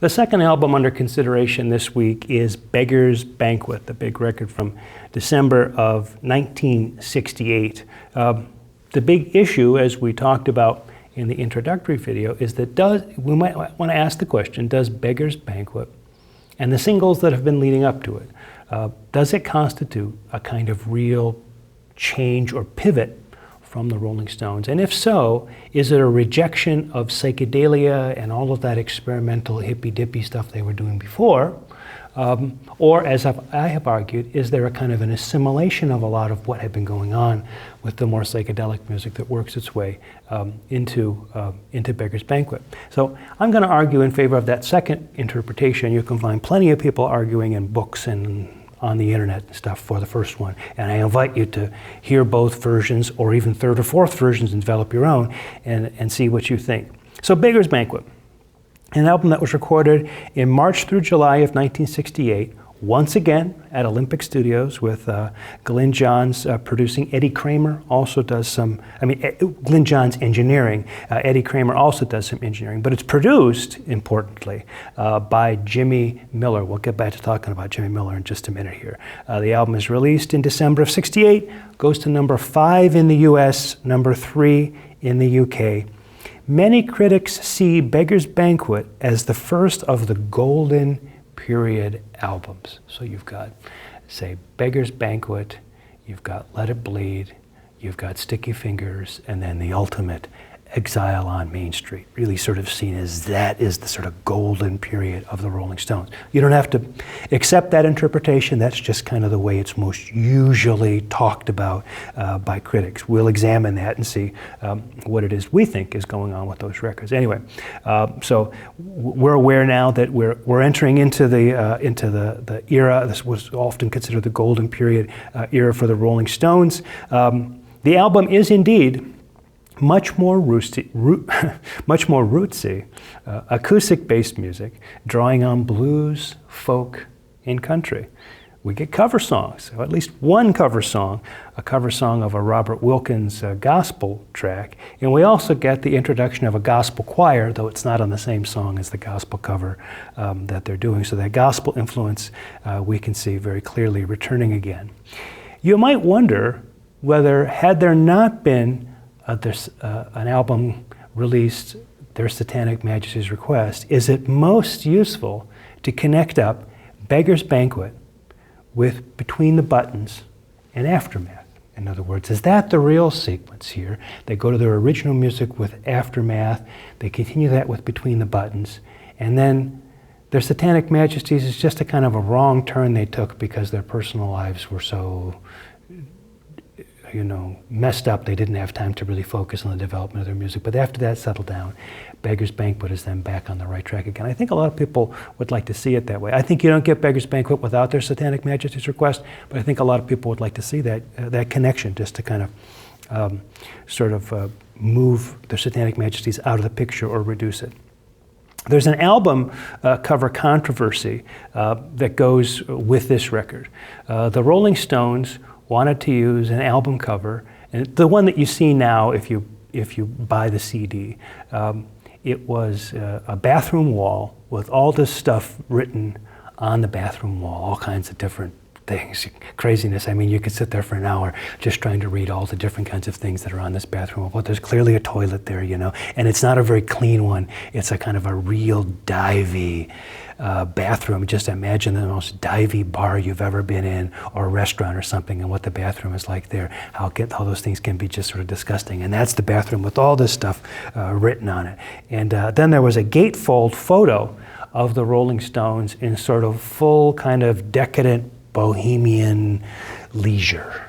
The second album under consideration this week is Beggar's Banquet, the big record from December of 1968. The big issue, as we talked about in the introductory video, is that we might want to ask the question, does Beggar's Banquet and the singles that have been leading up to it, does it constitute a kind of real change or pivot from the Rolling Stones? And if so, is it a rejection of psychedelia and all of that experimental hippy-dippy stuff they were doing before? Or, as I have argued, is there a kind of an assimilation of a lot of what had been going on with the more psychedelic music that works its way into Beggar's Banquet? So I'm going to argue in favor of that second interpretation. You can find plenty of people arguing in books and on the internet and stuff for the first one. And I invite you to hear both versions, or even third or fourth versions, and develop your own and see what you think. So Beggar's Banquet, an album that was recorded in March through July of 1968, once again at Olympic Studios with Glyn Johns producing. Eddie Kramer also does some, Glyn Johns engineering. Eddie Kramer also does some engineering, but it's produced, importantly, by Jimmy Miller. We'll get back to talking about Jimmy Miller in just a minute here. The album is released in December of '68, goes to number 5 in the US, number 3 in the UK. Many critics see Beggar's Banquet as the first of the golden period albums. So you've got, say, Beggar's Banquet, you've got Let It Bleed, you've got Sticky Fingers, and then the ultimate, Exile on Main Street, really sort of seen as that is the sort of golden period of the Rolling Stones. You don't have to accept that interpretation. That's just kind of the way it's most usually talked about by critics. We'll examine that and see what it is we think is going on with those records. Anyway, so we're aware now that we're entering into the era. This was often considered the golden period era for the Rolling Stones. The album is indeed much more rootsy, acoustic-based music, drawing on blues, folk, and country. We get cover songs, or at least one cover song, a cover song of a Robert Wilkins gospel track, and we also get the introduction of a gospel choir, though it's not on the same song as the gospel cover that they're doing. So that gospel influence we can see very clearly returning again. You might wonder whether, had there not been an album released, Their Satanic Majesty's Request, is it most useful to connect up Beggar's Banquet with Between the Buttons and Aftermath? In other words, is that the real sequence here? They go to their original music with Aftermath, they continue that with Between the Buttons, and then Their Satanic Majesties is just a kind of a wrong turn they took because their personal lives were so messed up, they didn't have time to really focus on the development of their music. But after that settled down, Beggar's Banquet is then back on the right track again. I think a lot of people would like to see it that way. I think you don't get Beggar's Banquet without Their Satanic Majesty's Request, but I think a lot of people would like to see that connection, just to kind of move Their Satanic Majesties out of the picture or reduce it. There's an album cover controversy that goes with this record. The Rolling Stones wanted to use an album cover, and the one that you see now if you buy the CD. It was a bathroom wall with all this stuff written on the bathroom wall, all kinds of different things, craziness. I mean, you could sit there for an hour just trying to read all the different kinds of things that are on this bathroom wall. But there's clearly a toilet there, and it's not a very clean one. It's a kind of a real divey bathroom. Just imagine the most divey bar you've ever been in, or a restaurant or something, and what the bathroom is like there. How those things can be just sort of disgusting. And that's the bathroom with all this stuff written on it. And then there was a gatefold photo of the Rolling Stones in sort of full kind of decadent bohemian leisure,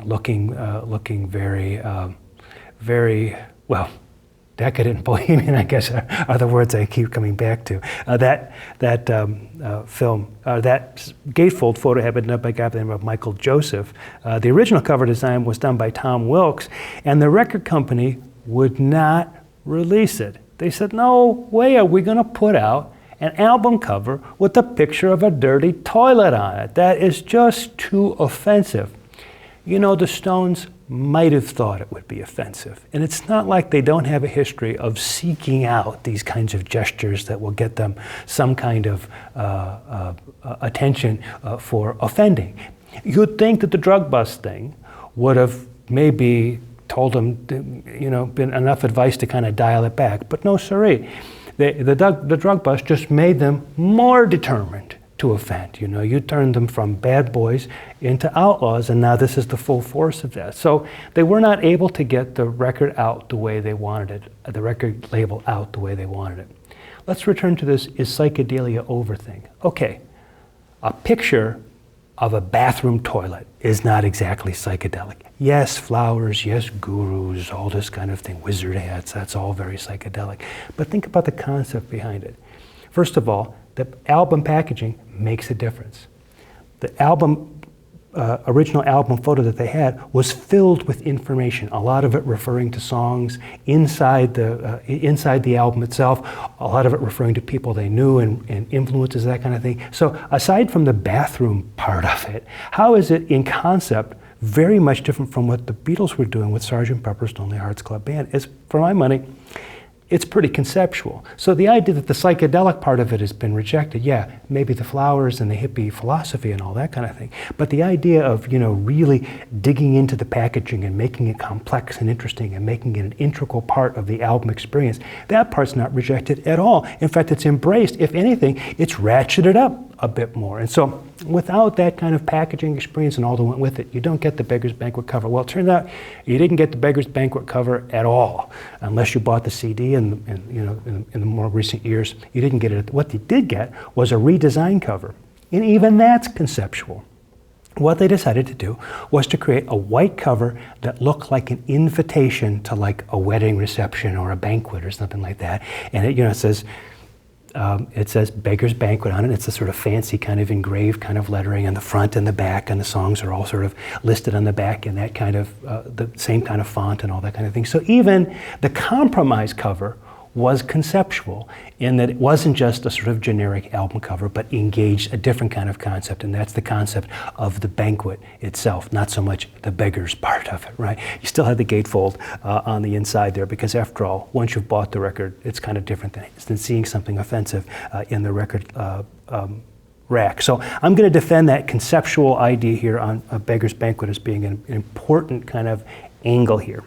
looking very well. Decadent bohemian, I guess, are the words I keep coming back to. That gatefold photo had been done by a guy by the name of Michael Joseph. The original cover design was done by Tom Wilkes, and the record company would not release it. They said, "No way are we going to put out an album cover with a picture of a dirty toilet on it. That is just too offensive." the Stones might have thought it would be offensive. And it's not like they don't have a history of seeking out these kinds of gestures that will get them some kind of attention for offending. You'd think that the drug bust thing would have maybe told them, been enough advice to kind of dial it back. But no, siree. The drug bust just made them more determined to offend. You turned them from bad boys into outlaws, and now this is the full force of that. So they were not able to get the record out the way they wanted it, the record label out the way they wanted it. Let's return to this is psychedelia over thing. Okay, a picture of a bathroom toilet is not exactly psychedelic. Yes, flowers, yes, gurus, all this kind of thing, wizard hats, that's all very psychedelic. But think about the concept behind it. First of all, the album packaging makes a difference. The original album photo that they had was filled with information, a lot of it referring to songs inside the album itself, a lot of it referring to people they knew and influences, that kind of thing. So aside from the bathroom part of it, how is it in concept very much different from what the Beatles were doing with Sgt. Pepper's Lonely Hearts Club Band? It's, for my money, it's pretty conceptual. So the idea that the psychedelic part of it has been rejected, yeah, maybe the flowers and the hippie philosophy and all that kind of thing. But the idea of, really digging into the packaging and making it complex and interesting and making it an integral part of the album experience, that part's not rejected at all. In fact, it's embraced. If anything, it's ratcheted up a bit more. And so without that kind of packaging experience and all that went with it, you don't get the Beggar's Banquet cover. Well, it turned out you didn't get the Beggar's Banquet cover at all, unless you bought the CD in the more recent years. You didn't get it. What you did get was a redesigned cover, and even that's conceptual. What they decided to do was to create a white cover that looked like an invitation to like a wedding reception or a banquet or something like that. And it says Beggar's Banquet on it. It's a sort of fancy kind of engraved kind of lettering on the front and the back, and the songs are all sort of listed on the back in that kind of, the same kind of font and all that kind of thing. So even the compromise cover was conceptual in that it wasn't just a sort of generic album cover, but engaged a different kind of concept, and that's the concept of the banquet itself, not so much the beggar's part of it, right? You still had the gatefold on the inside there, because after all, once you've bought the record, it's kind of different than seeing something offensive in the record rack. So I'm going to defend that conceptual idea here on a Beggar's Banquet as being an important kind of angle here.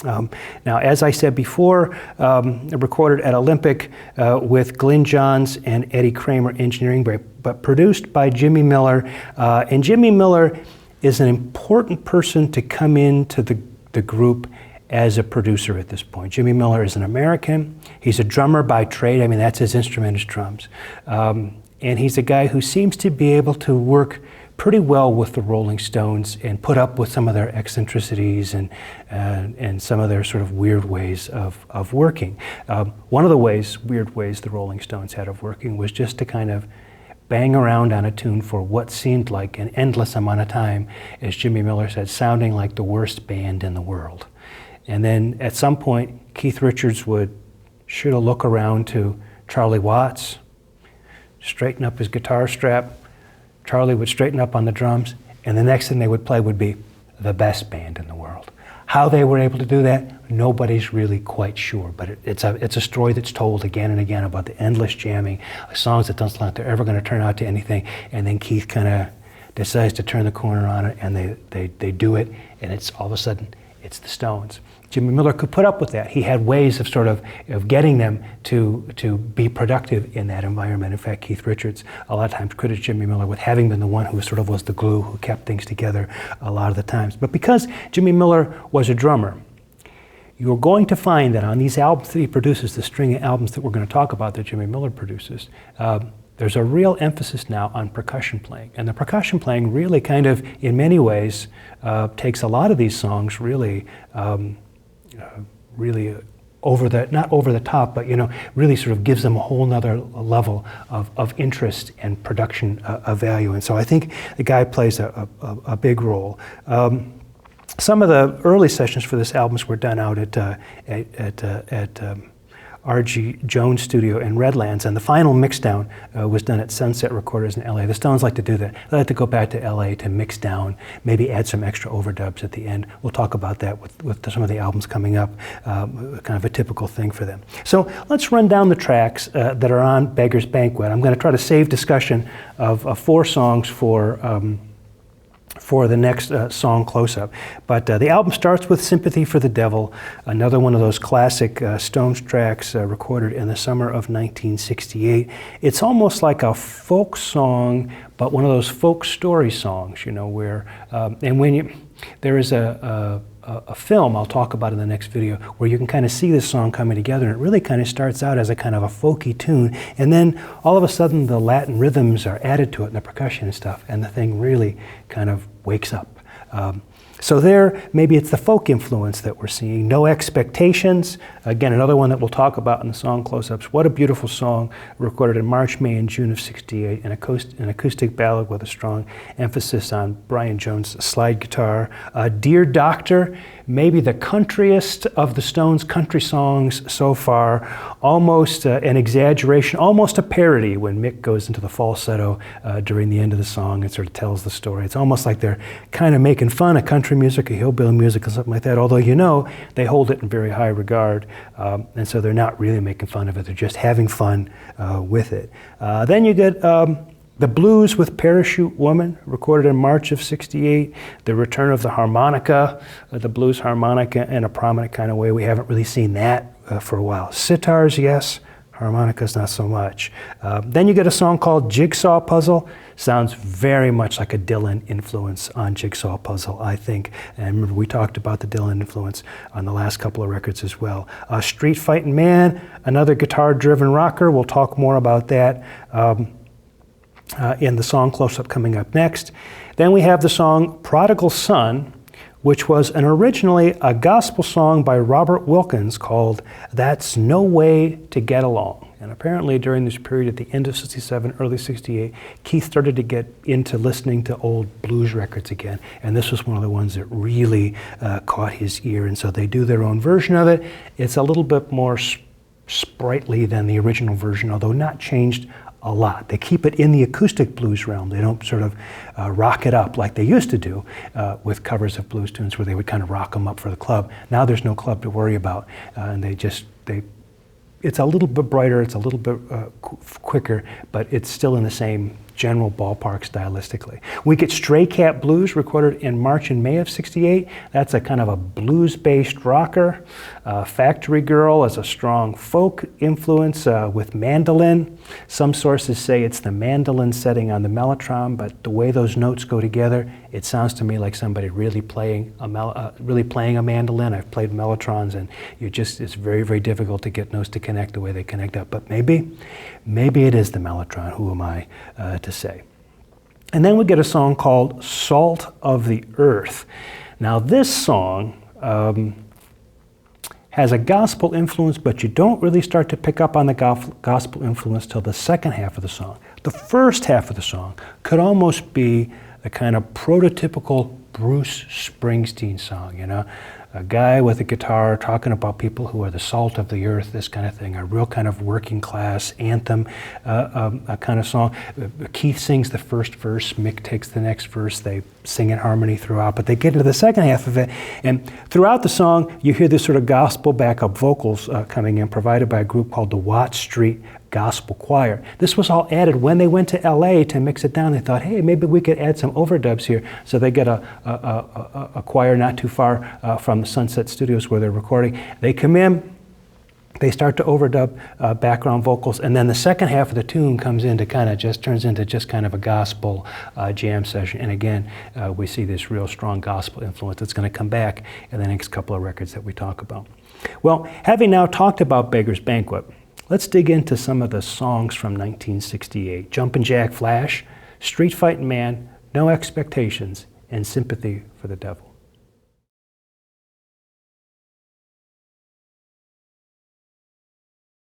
Now, as I said before, recorded at Olympic with Glyn Johns and Eddie Kramer engineering, but produced by Jimmy Miller. And Jimmy Miller is an important person to come into the group as a producer at this point. Jimmy Miller is an American. He's a drummer by trade. I mean, that's his instrument is drums. And he's a guy who seems to be able to work pretty well with the Rolling Stones and put up with some of their eccentricities and some of their sort of weird ways of working. One of the weird ways the Rolling Stones had of working was just to kind of bang around on a tune for what seemed like an endless amount of time, as Jimmy Miller said, sounding like the worst band in the world. And then at some point, Keith Richards would shoot a look around to Charlie Watts, straighten up his guitar strap. Charlie would straighten up on the drums, and the next thing they would play would be the best band in the world. How they were able to do that, nobody's really quite sure, but it's a story that's told again and again about the endless jamming, songs that don't sound like they're ever going to turn out to anything, and then Keith kind of decides to turn the corner on it, and they do it, and it's all of a sudden, it's the Stones. Jimmy Miller could put up with that. He had ways of sort of getting them to be productive in that environment. In fact, Keith Richards a lot of times credits Jimmy Miller with having been the one who sort of was the glue, who kept things together a lot of the times. But because Jimmy Miller was a drummer, you're going to find that on these albums that he produces, the string of albums that we're going to talk about that Jimmy Miller produces, there's a real emphasis now on percussion playing. And the percussion playing really kind of, in many ways, takes a lot of these songs really not over the top, but really sort of gives them a whole nother level of interest and production of value. And so I think the guy plays a big role. Some of the early sessions for this album were done out at R.G. Jones studio in Redlands, and the final mixdown was done at Sunset Recorders in LA. The Stones like to do that. They like to go back to LA to mix down, maybe add some extra overdubs at the end. We'll talk about that with some of the albums coming up, kind of a typical thing for them. So let's run down the tracks that are on Beggar's Banquet. I'm going to try to save discussion of 4 songs for the next song close-up. But the album starts with Sympathy for the Devil, another one of those classic Stones tracks recorded in the summer of 1968. It's almost like a folk song, but one of those folk story songs, you know, where, and when there is a film I'll talk about in the next video where you can kind of see this song coming together, and it really kind of starts out as a kind of a folky tune, and then all of a sudden the Latin rhythms are added to it and the percussion and stuff, and the thing really kind of wakes up. So there, maybe it's the folk influence that we're seeing. No Expectations, again, another one that we'll talk about in the song close-ups. What a beautiful song, recorded in March, May, and June of '68, an acoustic ballad with a strong emphasis on Brian Jones' slide guitar. Dear Doctor, maybe the countryest of the Stones' country songs so far, almost an exaggeration, almost a parody when Mick goes into the falsetto during the end of the song and sort of tells the story. It's almost like they're kind of making fun of country music, or hillbilly music, or something like that, although you know they hold it in very high regard, and so they're not really making fun of it, they're just having fun with it. Then you get The Blues with Parachute Woman, recorded in March of '68, the return of the harmonica, the blues harmonica in a prominent kind of way. We haven't really seen that for a while. Sitars, yes, harmonicas not so much. Then you get a song called Jigsaw Puzzle. Sounds very much like a Dylan influence on Jigsaw Puzzle, I think. And remember, we talked about the Dylan influence on the last couple of records as well. Street Fightin' Man, another guitar-driven rocker. We'll talk more about that in the song close-up coming up next. Then we have the song Prodigal Son, which was originally a gospel song by Robert Wilkins called That's No Way to Get Along. And apparently during this period at the end of '67, early '68, Keith started to get into listening to old blues records again. And this was one of the ones that really caught his ear. And so they do their own version of it. It's a little bit more sprightly than the original version, although not changed a lot. They keep it in the acoustic blues realm. They don't sort of rock it up like they used to do with covers of blues tunes, where they would kind of rock them up for the club. Now there's no club to worry about, and it's a little bit brighter, it's a little bit quicker, but it's still in the same general ballpark stylistically. We get Stray Cat Blues, recorded in March and May of '68. That's a kind of a blues-based rocker. Factory Girl is a strong folk influence with mandolin. Some sources say it's the mandolin setting on the mellotron, but the way those notes go together, it sounds to me like somebody really playing a mandolin. I've played mellotrons, and it's very, very difficult to get notes to connect the way they connect up. But maybe it is the mellotron. Who am I to say? And then we get a song called Salt of the Earth. Now this song has a gospel influence, but you don't really start to pick up on the gospel influence till the second half of the song. The first half of the song could almost be a kind of prototypical Bruce Springsteen song, you know? A guy with a guitar talking about people who are the salt of the earth, this kind of thing, a real kind of working class anthem a kind of song. Keith sings the first verse, Mick takes the next verse, they sing in harmony throughout, but they get into the second half of it, and throughout the song you hear this sort of gospel backup vocals coming in, provided by a group called the Watt Street Gospel Choir. This was all added when they went to LA to mix it down. They thought, hey, maybe we could add some overdubs here. So they get a choir not too far from the Sunset Studios where they're recording. They come in, they start to overdub background vocals, and then the second half of the tune comes in to kind of just turns into just kind of a gospel jam session. And again, we see this real strong gospel influence that's going to come back in the next couple of records that we talk about. Well, having now talked about Beggar's Banquet, let's dig into some of the songs from 1968. Jumpin' Jack Flash, Street Fightin' Man, No Expectations, and Sympathy for the Devil.